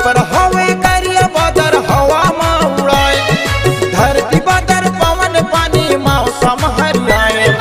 ऊपर हवे करिया बादर हवा में उड़ाए, धरती बादर पवन पानी मौसम हरियाए।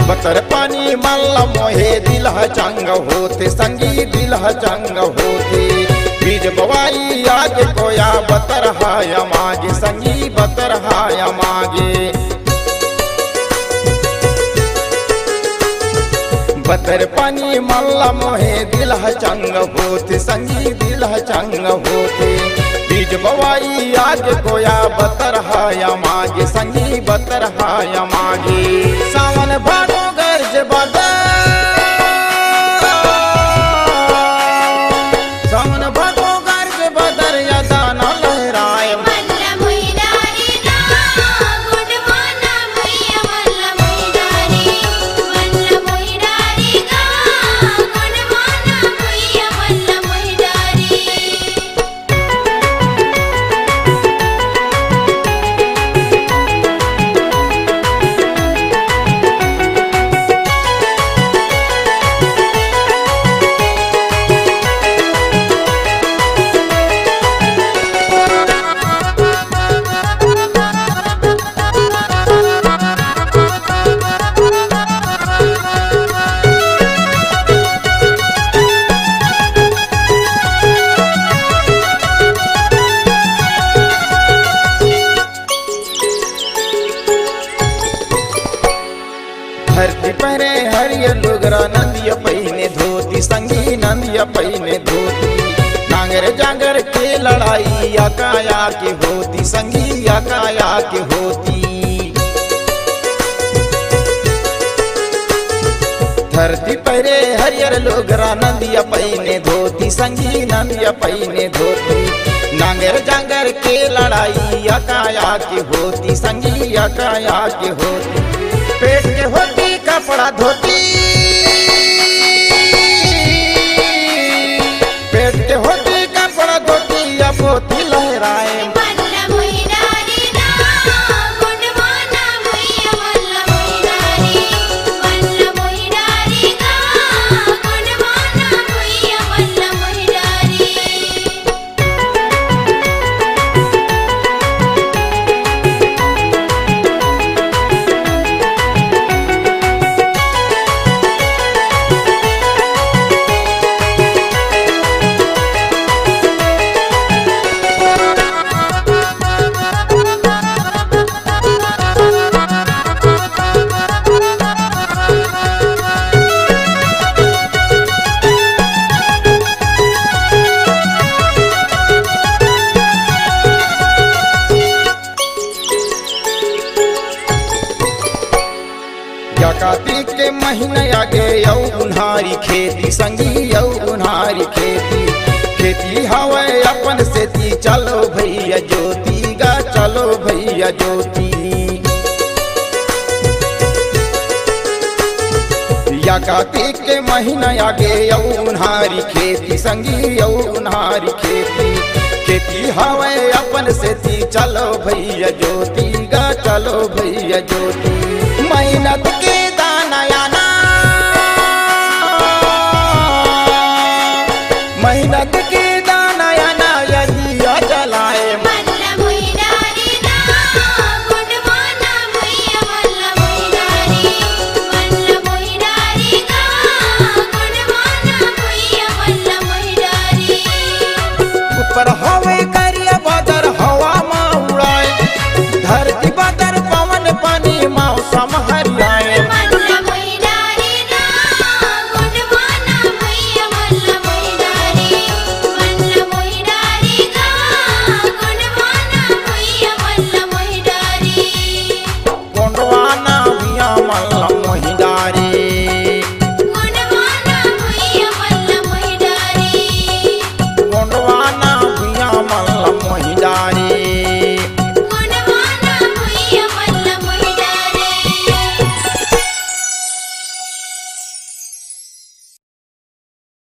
बतर पानी मल्ल मोहे दिल चंग होते, संगी दिल चंग होते। बीज बवाई आगे कोया बतर हाय मागे, संगी बतर हाय मागे। बतर पानी मल्ल मोहे दिल चंग होते, संगी दिल चंग होते। बीज बवाई आगे कोया बतर हाय मागे, संगी बतर हाय मागे। सावन भादो गर्ज बदर, सावन भादो गर्ज बदर या दाना लहराए। धरती पहरे हरियर लुगरा नंदिया पहिने धोती, संगी नंदिया पहिने धोती। नांगर जागर के लड़ाई अकाया के होती, संगी अकाया के होती। धरती पहरे हरियर लुगरा नंदिया पहिने धोती, संगी नंदिया पहिने धोती। नांगर जागर के लड़ाई अकाया के होती, संगी अकाया के होती। पेट के होती कपड़ा धोती, पेट के होती कपड़ा धोती या पोती लहराए। कार्तिक के महीने आगे यौ उन्हारी खेती, संगी यौ उन्हारी खेती। खेती हवे अपन सेती चलो भैया ज्योति गा, चलो भैया ज्योति। या कार्तिक के महीना आगे यौ उन्हारी खेती, संगी यौ उन्हारी खेती। खेती हवे अपन सेती चलो भैया ज्योति गा, चलो भैया ज्योति। महीना